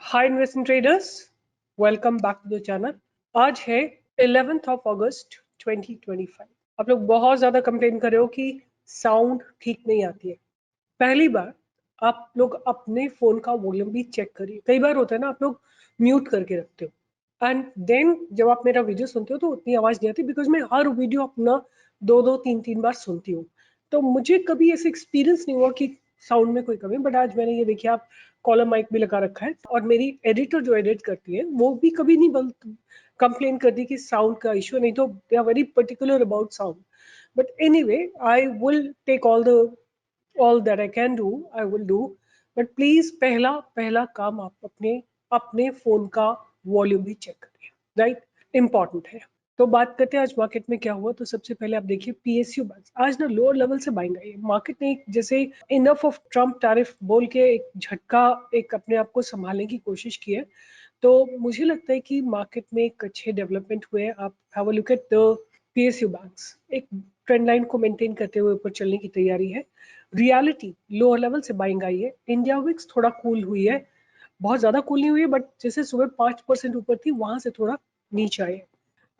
Hi investment traders, welcome back to the channel. आज है 11th of अगस्त 2025। आप लोग बहुत ज़्यादा कंप्लेन कर रहे हो कि साउंड ठीक नहीं आती है। पहली बार आप लोग अपने फ़ोन का वॉल्यूम भी चेक करिए। कई बार होता है ना, आप लोग म्यूट करके रखते हो एंड देन जब आप मेरा वीडियो सुनते हो तो उतनी आवाज़ नहीं आती, बिकॉज मैं हर वीडियो अपना दो दो तीन तीन बार सुनती हूँ। तो मुझे कभी ऐसे एक्सपीरियंस नहीं हुआ कि साउंड में कोई कमी। बट आज मैंने ये देखिए, आप कॉलर माइक भी लगा रखा है और मेरी एडिटर जो एडिट करती है वो भी कभी नहीं कंप्लेन करती कि साउंड का इशू। नहीं तो they are very particular about sound. But anyway, I will take all that I can do, I will do. But please पहला पहला काम आप अपने अपने फोन का वॉल्यूम भी चेक करिए, राइट? इंपॉर्टेंट है। तो बात करते हैं आज मार्केट में क्या हुआ। तो सबसे पहले आप देखिए पीएसयू बैंक्स आज ना लोअर लेवल से बाइंग आई है। मार्केट ने जैसे इनफ ऑफ ट्रम्प टैरिफ बोल के एक झटका एक अपने आप को संभालने की कोशिश की है। तो मुझे लगता है कि मार्केट में एक अच्छे डेवलपमेंट हुए। आप have a look at the PSU banks, एक ट्रेंड लाइन को मेंटेन करते हुए ऊपर चलने की तैयारी है। रियलिटी लोअर लेवल से बाइंग आई है। इंडिया विक्स थोड़ा कूल हुई है, बहुत ज्यादा कूल नहीं हुई है, बट जैसे सुबह 5% ऊपर थी वहां से थोड़ा नीचे आई है।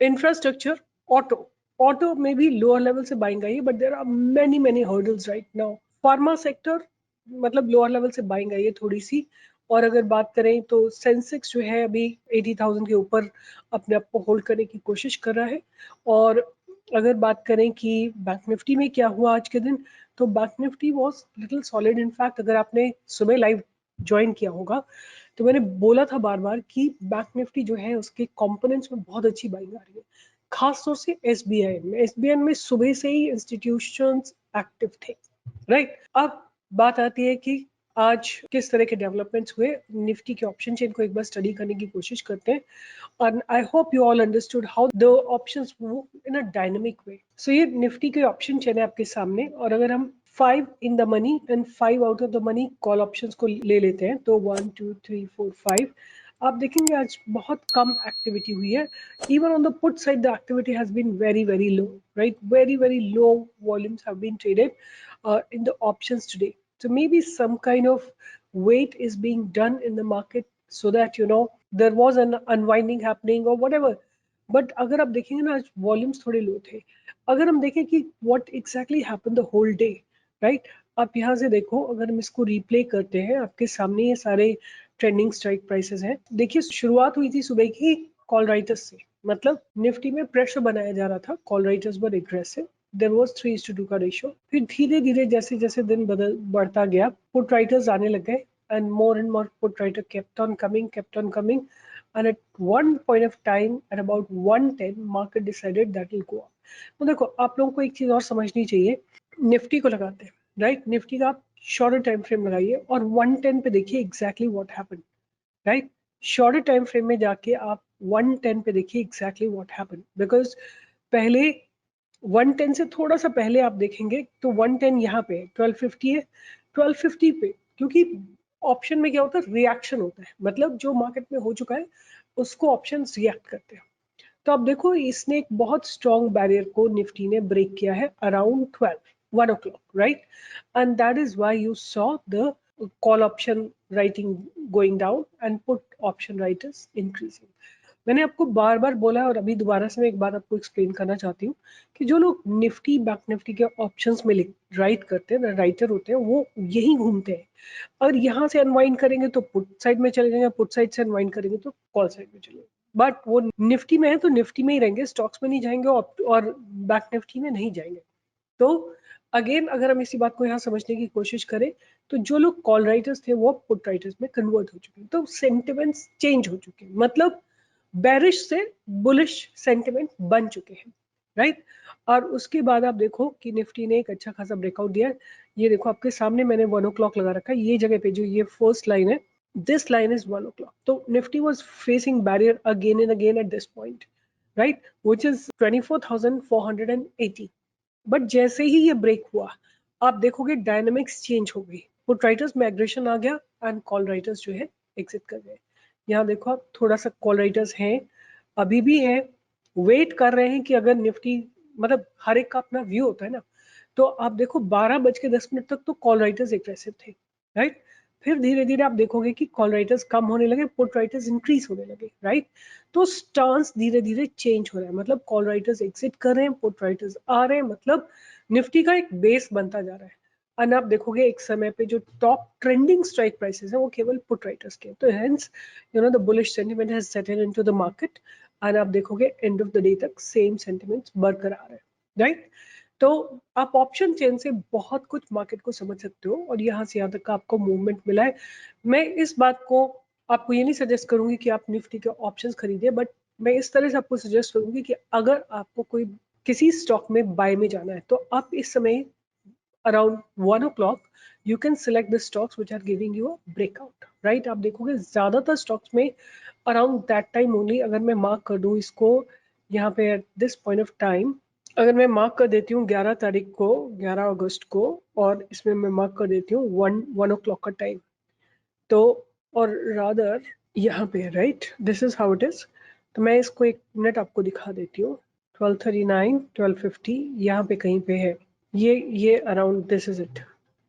इंफ्रास्ट्रक्चर, ऑटो ऑटो में भी लोअर लेवल से बाइंग आई है, but there are many many hurdles right now. Pharma sector मतलब लोअर लेवल से बाइंग आई है थोड़ी सी। और अगर बात करें तो सेंसेक्स जो है अभी 80,000 के ऊपर अपने आप को होल्ड करने की कोशिश कर रहा है। और अगर बात करें कि बैंक निफ्टी में क्या हुआ आज के दिन, तो bank Nifty was little solid. In fact अगर आपने सुबह लाइव ज्वाइन किया होगा तो मैंने बोला था बार बार कि बैंक निफ्टी जो है उसके कंपोनेंट्स में बहुत अच्छी बाइंग आ रही है, खासतौर से एसबीआई में सुबह से ही इंस्टीट्यूशंस एक्टिव थे, राइट? अब बात आती है कि आज किस तरह के डेवलपमेंट्स हुए। निफ्टी के ऑप्शन चेन को एक बार स्टडी करने की कोशिश करते हैं। and I hope you all understood how the options move in a dynamic way. So ये निफ्टी के ऑप्शन चेन है आपके सामने, और अगर हम 5 in the money and 5 out of the money call options को ले लेते हैं तो 1 2 3 4 5 आप देखेंगे आज बहुत कम एक्टिविटी हुई है। Even on the put side the activity has been very very low, right? Very very low volumes have been traded in the options today. So maybe some kind of weight is being done in the market so that there was an unwinding happening or whatever. But अगर आप देखेंगे ना, आज volumes थोड़े लो थे। अगर हम देखें कि what exactly happened the whole day, right? आप यहाँ से देखो, अगर हम इसको रिप्ले करते हैं, आपके सामने ये सारे ट्रेंडिंग स्ट्राइक प्राइसेस हैं। देखिए शुरुआत हुई थी सुबह की कॉल राइटर्स से, मतलब निफ्टी में प्रेशर बनाया जा रहा था, call writers were aggressive. There was 3:2 का रेशियो। फिर धीरे धीरे जैसे जैसे दिन बढ़ता गया, पुट राइटर्स आने लग गए and more put writer kept on coming, and at one point of time at about 110 market decided that will go up. तो देखो आप लोगों को एक चीज और समझनी चाहिए। निफ्टी को लगाते हैं, राइट? निफ्टी का आप शॉर्टर टाइम फ्रेम लगाइए और 110 पे देखिए exactly what happened, right? Shorter time frame में जाके आप 110 पे देखिए एग्जैक्टली व्हाट हैपेंड, बिकॉज पहले 110 से थोड़ा सा पहले आप देखेंगे तो 110 यहाँ पे 1250 है। 1250 पे क्योंकि ऑप्शन में क्या होता है, रिएक्शन होता है, मतलब जो मार्केट में हो चुका है उसको ऑप्शन रिएक्ट करते हैं। तो आप देखो इसने एक बहुत स्ट्रॉन्ग बैरियर को निफ्टी ने ब्रेक किया है around 1 o'clock, right? And that is why you saw the call option writing going down and put option writers increasing. मैंने आपको बार बार बोला है और अभी दोबारा से मैं एक बात आपको एक्सप्लेन करना चाहती हूँ कि जो लोग निफ्टी बैंक निफ्टी के ऑप्शंस में राइट करते हैं, राइटर होते हैं, वो यही घूमते हैं। और यहाँ से अनवाइंड करेंगे तो पुट साइड में चले जाएंगे, पुट साइड से अनवाइंड करेंगे तो कॉल साइड में चले। बट वो निफ्टी में है तो निफ्टी में ही रहेंगे, स्टॉक्स में नहीं जाएंगे और बैंक निफ्टी में नहीं जाएंगे। तो अगेन अगर हम इसी बात को यहाँ समझने की कोशिश करें तो जो लोग कॉल राइटर्स थे वो पुट राइटर्स में कन्वर्ट हो चुके हैं। तो सेंटिमेंट्स चेंज हो चुके हैं, मतलब बेरिश से बुलिश सेंटिमेंट बन चुके हैं, राइट? और उसके बाद आप देखो कि निफ्टी ने एक अच्छा खासा ब्रेकआउट दिया है। ये देखो आपके सामने मैंने 1 o'clock लगा रखा है, ये जगह पे जो ये फर्स्ट लाइन है, दिस लाइन इज 1 o'clock। तो Nifty was facing barrier again and again at this point, right, which is 24,480। But जैसे ही ये ब्रेक हुआ आप देखोगे डायनामिक्स चेंज हो गई, पुट राइटर्स में एग्रेशन आ गया एंड कॉल राइटर्स जो है एग्जिट कर गए। यहाँ देखो आप थोड़ा सा कॉल राइटर्स हैं, अभी भी हैं, वेट कर रहे हैं कि अगर निफ्टी, मतलब हर एक का अपना व्यू होता है ना। तो आप देखो 12:10 तक तो कॉल राइटर्स एग्रेसिव थे, राइट? फिर धीरे धीरे आप देखोगे कि कॉल राइटर्स कम होने लगे, पुट राइटर्स इंक्रीज होने लगे, राइट। तो स्टांस धीरे धीरे चेंज हो रहा है, मतलब कॉल राइटर्स एग्जिट कर रहे हैं, पुट राइटर्स आ रहे हैं, मतलब निफ्टी का एक बेस बनता जा रहा है। और आप देखोगे एक समय पे जो टॉप ट्रेंडिंग स्ट्राइक प्राइसेस है वो केवल पुट राइटर्स के, तो hence the bullish sentiment has settled into the market. और आप देखोगे एंड ऑफ द डे तक सेम सेंटिमेंट्स बरकरार है, राइट। तो आप ऑप्शन चेन से बहुत कुछ मार्केट को समझ सकते हो और यहाँ से यहाँ तक का आपको मूवमेंट मिला है। मैं इस बात को आपको ये नहीं सजेस्ट करूंगी कि आप निफ्टी के ऑप्शंस खरीदिए, बट मैं इस तरह से आपको सजेस्ट करूंगी कि अगर आपको कोई किसी स्टॉक में बाय में जाना है तो आप इस समय around 1 o'clock you can select the stocks which are giving you a breakout, right। आप देखोगे ज्यादातर स्टॉक्स में around that time only, अगर मैं मार्क कर दूं इसको यहाँ पे at this point of time, अगर मैं मार्क कर देती हूँ 11 तारीख को, 11 अगस्त को, और इसमें मैं मार्क कर देती हूँ 1 o'clock का टाइम, तो और रादर यहाँ पे, right, this is how it is. तो मैं इसको एक मिनट आपको दिखा देती हूँ। 12:39, 12:50 यहाँ पे कहीं पे है, ये अराउंड दिस इज इट।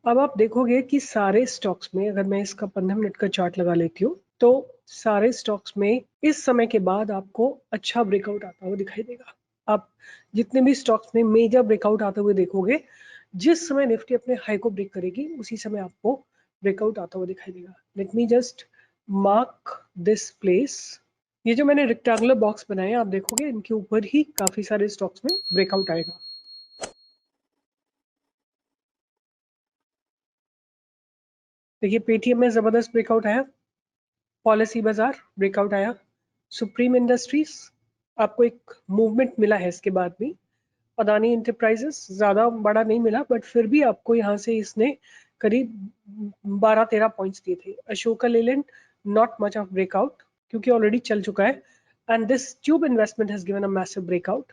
अब आप देखोगे कि सारे स्टॉक्स में, अगर मैं इसका 15 मिनट का चार्ट लगा लेती हूँ, तो सारे स्टॉक्स में इस समय के बाद आपको अच्छा ब्रेकआउट आता हुआ दिखाई देगा। आप जितने भी स्टॉक्स में मेजर ब्रेकआउट आते हुए देखोगे, जिस समय निफ्टी अपने हाई को ब्रेक करेगी उसी समय आपको ब्रेकआउट आता हुआ दिखाई देगा। Let me just mark this place. ये जो मैंने रेक्टेंगुलर बॉक्स बनाए हैं, आप देखोगे इनके ऊपर ही काफी सारे स्टॉक्स में ब्रेकआउट आएगा। देखिए पेटीएम में जबरदस्त ब्रेकआउट आया, पॉलिसी बाजार ब्रेकआउट आया, सुप्रीम इंडस्ट्रीज आपको एक मूवमेंट मिला है इसके बाद भी, अदानी इंटरप्राइजेस ज्यादा बड़ा नहीं मिला बट फिर भी आपको यहाँ से इसने करीब 12-13 पॉइंट्स दिए थे। Ashoka Leyland not much of breakout क्योंकि ऑलरेडी चल चुका है, and this tube investment has given a massive breakout.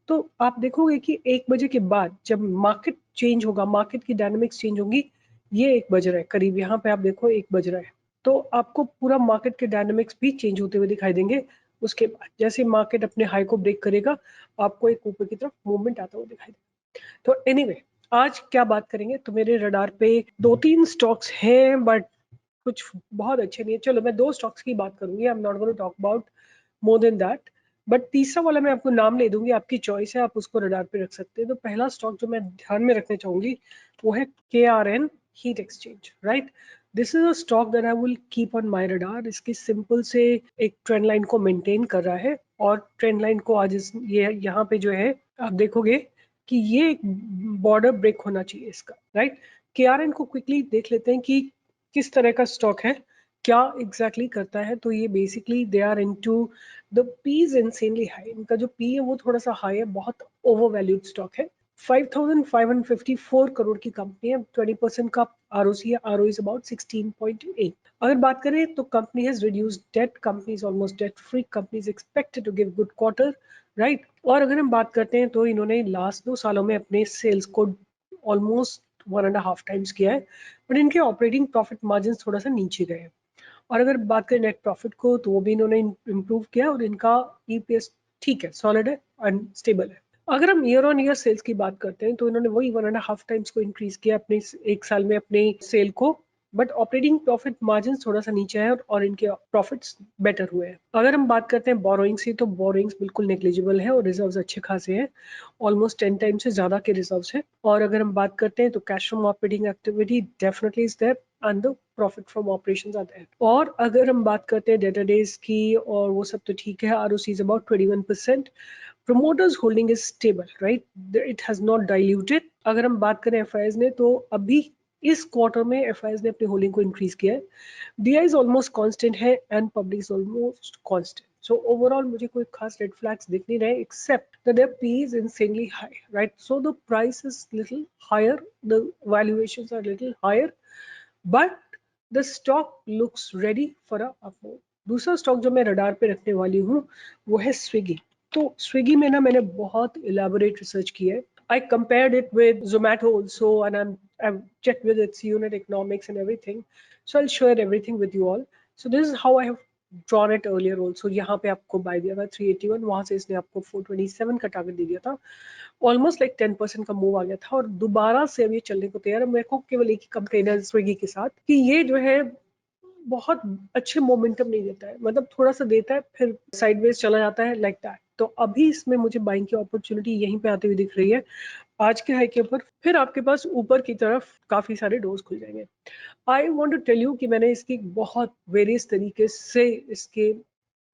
तो आप देखोगे कि 1 बजे के बाद जब मार्केट चेंज होगा, मार्केट की डायनामिक्स चेंज होगी, ये 1 बज रहा है करीब, यहाँ पे आप देखो 1 बज रहा है, तो आपको पूरा मार्केट के डायनामिक्स भी चेंज होते हुए दिखाई देंगे। उसके बाद जैसे मार्केट अपने हाई को ब्रेक करेगा, आपको एक ऊपर की तरफ मूवमेंट आता हुआ दिखाई देगा। तो एनीवे आज क्या बात करेंगे, तो मेरे रडार पे 2-3 स्टॉक्स हैं बट कुछ बहुत अच्छे नहीं है। चलो मैं 2 स्टॉक्स की बात करूंगी, I am not going to talk about more than that, but तीसरा वाला मैं आपको नाम ले दूंगी, आपकी चॉइस है, आप उसको रडार पे रख सकते हैं। तो पहला स्टॉक जो मैं ध्यान में रखना चाहूंगी वो है KRN heat exchange, right. This is a stock that I will keep on my radar. इसकी सिंपल से एक ट्रेंड लाइन को मेंटेन कर रहा है, और ट्रेंड लाइन को आज ये यहाँ पे जो है आप देखोगे कि ये एक बॉर्डर ब्रेक होना चाहिए इसका, राइट। KRN को क्विकली देख लेते हैं कि किस तरह का स्टॉक है, क्या एग्जैक्टली करता है। तो ये basically they are into the P is insanely high, इनका जो पी है वो थोड़ा सा हाई है, बहुत ओवर वैल्यूड स्टॉक है। 5,554 करोड़ की कंपनी है, 20% का आरओसी है, आरओ इज अबाउट 16.8। अगर बात करें तो company has reduced debt, company is almost debt free, company is expected to give good quarter, right. और अगर हम बात करते हैं तो इन्होंने लास्ट 2 सालों में अपने सेल्स को ऑलमोस्ट 1.5 टाइम्स किया है, बट इनके ऑपरेटिंग प्रॉफिट मार्जिन थोड़ा सा नीचे गए हैं। और अगर बात करें नेट प्रॉफिट को तो वो भी इन्होंने इम्प्रूव किया, और इनका ईपीएस ठीक है, सॉलिड है एंड स्टेबल है। अगर हम ईयर ऑन ईयर सेल्स की बात करते हैं तो इन्होंने वही 1.5 टाइम्स को इंक्रीज किया अपने 1 साल में अपने सेल को, बट ऑपरेटिंग प्रॉफिट मार्जिन थोड़ा सा नीचे है और इनके प्रॉफिट्स बेटर हुए हैं। अगर हम बात करते हैं बोरोइंग्स की, तो बोरोइंग्स बिल्कुल नेग्लिजिबल है और रिजर्व्स अच्छे खासे हैं, ऑलमोस्ट 10 टाइम से ज्यादा के रिजर्व्स हैं। और अगर हम बात करते हैं तो cash from operating activity definitely is there and the profit from operations are there. और अगर हम बात करते हैं डेटा डेज की और वो सब तो ठीक है, ROC is about 21%, promoters holding is stable, right, it has not diluted। अगर हम बात करें एफआईएस ने, तो अभी इस क्वार्टर में एफआईएस ने अपनी होल्डिंग को इंक्रीज किया है, डीआई इज ऑलमोस्ट कांस्टेंट है and public is almost constant. So overall मुझे कोई खास रेड फ्लैग्स दिख नहीं रहे except that their P is insanely high, right, so the price is little higher, the valuations are little higher, but the stock looks ready for a upmove। दूसरा stock जो मैं radar पे रखने वाली हूँ वो है स्विगी। तो स्विगी में ना मैंने बहुत इलेबोरेट रिसर्च की है। I compared it with Zomato also, and I've checked with its unit economics and everything. So I'll share everything with you all. So this is how I have drawn it earlier also. यहाँ पे आपको bye दिया था 381, वहां से इसने आपको 427 का टारगेट दे दिया था। ऑलमोस्ट लाइक 10% का मूव आ गया था और दोबारा से अब ये चलने को तैयार है। मेरे को केवल एक ही कंप्लेन है स्विगी के साथ कि ये जो है बहुत अच्छे मोमेंटम नहीं देता है, मतलब थोड़ा सा देता है फिर साइडवेज चला जाता है लाइक दैट। तो अभी इसमें मुझे बाइंग की अपॉर्चुनिटी यहीं पे आती हुई दिख रही है। आज के हाई के ऊपर फिर आपके पास ऊपर की तरफ काफी सारे डोर्स खुल जाएंगे। I want to tell you कि मैंने इसकी बहुत वेरियस तरीके से इसके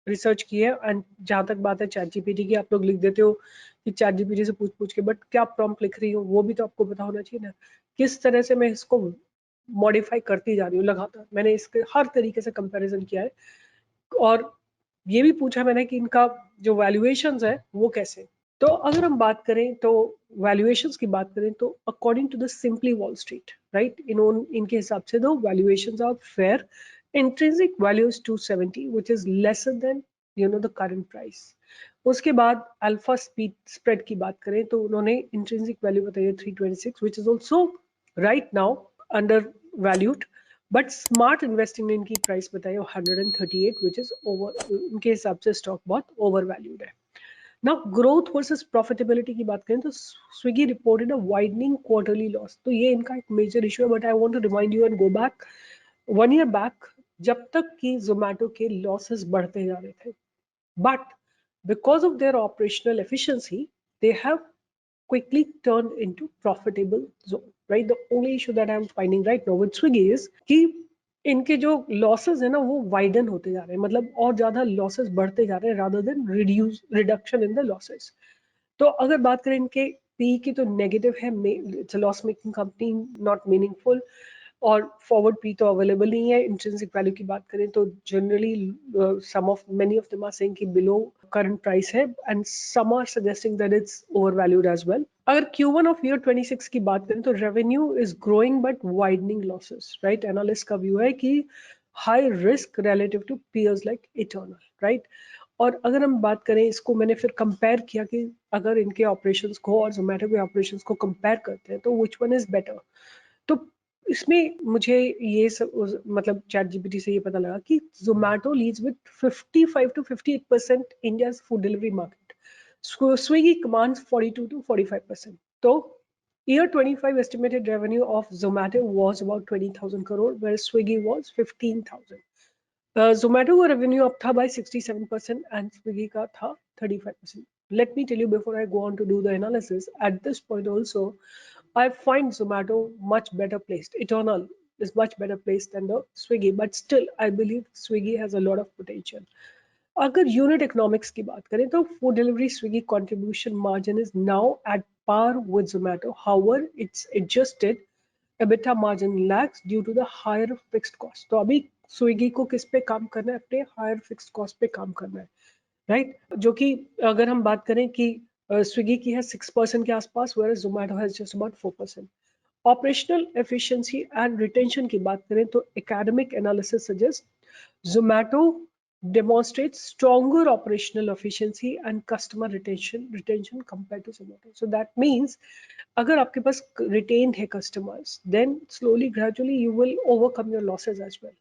रिसर्च की है। एंड जहां तक बात है चैट जीपीटी की, आप लोग लिख देते हो कि चैट जीपीटी से पूछ पूछ के, बट क्या प्रॉम्प्ट लिख रही हो वो भी तो आपको पता होना चाहिए ना, किस तरह से मैं इसको मॉडिफाई करती जा रही हूँ लगातार। मैंने इसके हर तरीके से कंपैरिजन किया है और ये भी पूछा मैंने कि इनका जो वैल्यूएशंस है वो कैसे। तो अगर हम बात करें तो वैल्यूएशंस की बात करें तो according to the simply wall street, right, इनके हिसाब से दो valuations are fair, intrinsic value is 270 which is lesser than the current price. उसके बाद अल्फा स्पीड स्प्रेड की बात करें तो उन्होंने इंट्रिंसिक वैल्यू बताई है 326 which is also right now under valued, but smart investing ने इनकी प्राइस बताई 138 व्हिच इज ओवर, उनके हिसाब से स्टॉक बहुत ओवर वैल्यूड है। नाउ ग्रोथ वर्सेस प्रॉफिटेबिलिटी की बात करें तो Swiggy reported a widening quarterly loss, तो ये इनका एक मेजर इशू है। But I want to remind you and go back 1 year back, जब तक कि जोमेटो के लॉसेस बढ़ते जा रहे थे, but because of their operational efficiency they have quickly turned into profitable zone, right? The only issue that I'm finding right now with Swiggy is कि इनके जो losses है ना वो widen होते जा रहे हैं, मतलब और ज्यादा losses बढ़ते जा रहे हैं rather than reduction in the losses। तो अगर बात करें इनके पी की तो नेगेटिव है, it's a loss making company, not meaningful, और फॉरवर्ड पी तो अवेलेबल नहीं है। इंट्रिंसिक वैल्यू की बात करें तो generally some of many of them are saying कि बिलो करंट प्राइस है and some are suggesting that it's overvalued as well. अगर Q1 ऑफ ईयर 26 की बात करें तो revenue is growing but widening losses, right. Analyst का view है कि high risk relative to peers like Eternal, right. और अगर हम बात करें इसको, मैंने फिर कंपेयर किया कि अगर इनके ऑपरेशंस को और जोमेटो के ऑपरेशंस को कंपेयर करते हैं तो विच वन इज बेटर। तो इसमें मुझे ये सब मतलब चैट जीपीटी से ये पता लगा कि Zomato leads with 55 to 58% India's food delivery market, Swiggy commands 42 to 45%। तो year 25 estimated revenue of Zomato was about 20,000 crore whereas Swiggy was 15,000। Zomato का revenue up था by 67% and Swiggy का था 35%। Let me tell you before I go on to do the analysis, at this point also, I find Zomato much better placed. Eternal is much better placed than the Swiggy, but still I believe Swiggy has a lot of potential. अगर unit economics की बात करें तो food delivery Swiggy contribution margin is now at par with Zomato. However, it's adjusted EBITDA margin lags due to the higher fixed cost. तो अभी Swiggy को किस पे काम करना है? अपने हायर फिक्स्ड कॉस्ट पे काम करना है, राइट। जो कि अगर हम बात करें कि स्विगी की है 6% के आसपास, where Zomato has just about 4%। Operational efficiency and retention की बात करें तो academic analysis suggest Zomato demonstrates stronger operational efficiency and customer retention compared to Zomato. So that means अगर आपके पास retained है customers, then slowly gradually you will overcome your losses as well.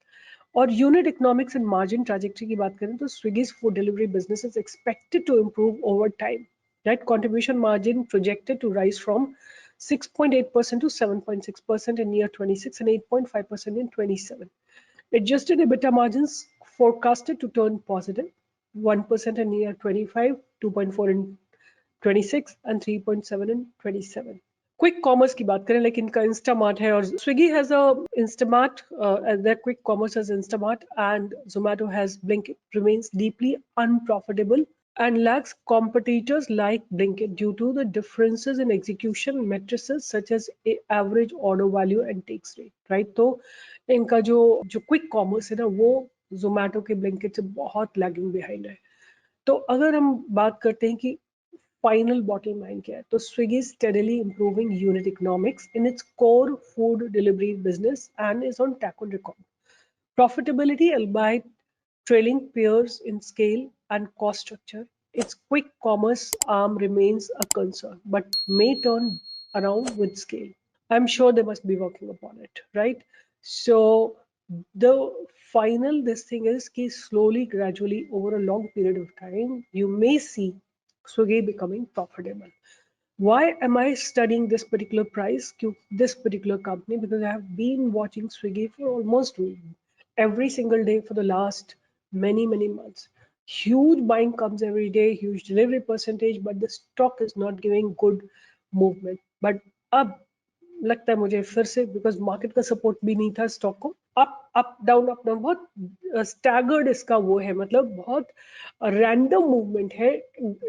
और unit economics and margin trajectory की बात करें तो Swiggy's food delivery business is expected to improve over time, right. Contribution margin projected to rise from 6.8% to 7.6% in year 26 and 8.5% in 27। Adjusted EBITDA margins forecasted to turn positive, 1% in year 25, 2.4 in 26 and 3.7 in 27। Quick commerce की बात करें, लेकिन इनका Instamart है और Swiggy has a Instamart, their quick commerce has Instamart and Zomato has Blinkit remains deeply unprofitable and lacks competitors like Blinkit due to the differences in execution matrices such as average order value and takes rate, right। तो इनका जो quick commerce है ना वो Zomato के Blinkit से बहुत lagging behind है। तो अगर हम बात करते हैं कि फाइनल बॉटम लाइन क्या है, तो Swiggy steadily improving unit economics in its core food delivery business and is on track on record profitability, albeit trailing peers in scale and cost structure. Its quick commerce arm remains a concern but may turn around with scale. I'm sure they must be working upon it, right? So the final this thing is कि slowly, gradually, over a long period of time, you may see Swiggy becoming profitable. Why am I studying this particular price, this particular company? Because I have been watching Swiggy for almost every single day for the last many months. Huge buying comes every day, huge delivery percentage, but the stock is not giving good movement. But अब लगता है मुझे फिर से, because market का support भी नहीं था स्टॉक को, अप डाउन बहुत स्टैगर्ड इसका वो है, मतलब बहुत रैंडम मूवमेंट है.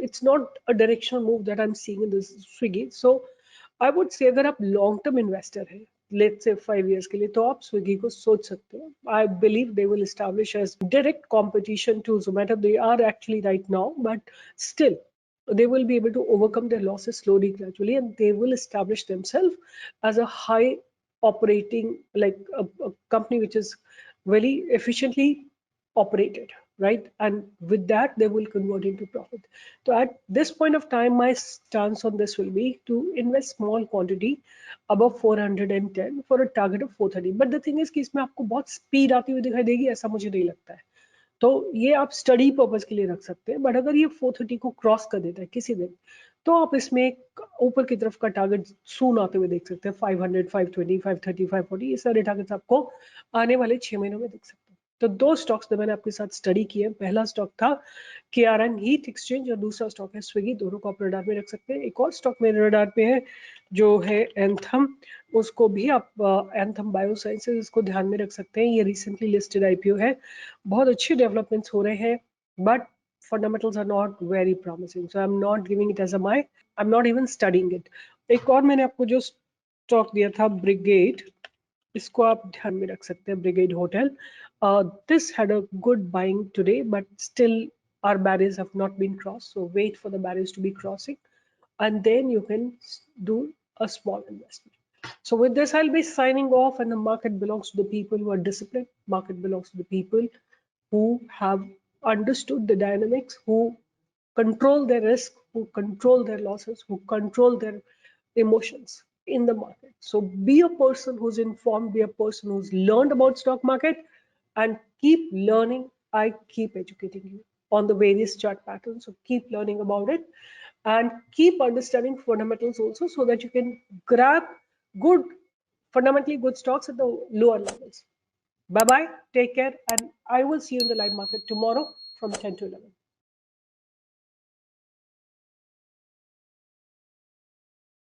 It's not a directional move that I am seeing in this Swiggy. So I would say अगर आप लॉन्ग टर्म इन्वेस्टर है, लेट्स से 5 years के लिए, तो आप स्विगी को सोच सकते हो. I believe they will establish as direct competition to Zomato. They are actually right now, but still they will be able to overcome their losses slowly, gradually, and they will establish themselves as a high operating, like a company which is very efficiently operated, right? And with that, they will convert into profit. So at this point of time, my stance on this will be to invest small quantity above 410 for a target of 430. But the thing is कि इसमें आपको बहुत speed आती हुई दिखाई देगी, ऐसा मुझे नहीं लगता है. तो ये आप स्टडी पर्पज के लिए रख सकते हैं. बट अगर ये 430 को क्रॉस कर देता है किसी दिन, तो आप इसमें एक ऊपर की तरफ का टारगेट सून आते हुए देख सकते हैं. 500, 520, 530, 540, ये सारे टारगेट्स आपको आने वाले 6 महीनों में दिख सकते हैं. तो दो स्टॉक्स में मैंने आपके साथ स्टडी किए. पहला स्टॉक था KRN हीट एक्सचेंज और दूसरा स्टॉक है स्विगी. दोनों को आप रडार में रख सकते हैं. एक और स्टॉक मेरे रडार पे है जो है एंथम. उसको भी आप एंथम बायोसाइंसेज, इसको ध्यान में रख सकते हैं. ये रिसेंटली लिस्टेड IPO है. बहुत अच्छे डेवलपमेंट्स हो रहे हैं, but fundamentals are not very promising, so I'm not giving it as a buy. I'm not even studying it. एक और मैंने आपको जो स्टॉक दिया था ब्रिगेड, इसको आप ध्यान में रख सकते हैं. Brigade hotel, this had a good buying today, but still our barriers have not been crossed, so wait for the barriers to be crossing and then you can do a small investment. So with this, I'll be signing off, and the market belongs to the people who are disciplined. Market belongs to the people who have understood the dynamics, who control their risk, who control their losses, who control their emotions in the market. So be a person who's informed, be a person who's learned about stock market, and keep learning. I keep educating you on the various chart patterns. So keep learning about it and keep understanding fundamentals also, so that you can grab good, fundamentally good stocks at the lower levels. Bye bye, take care, and I will see you in the live market tomorrow from 10 to 11.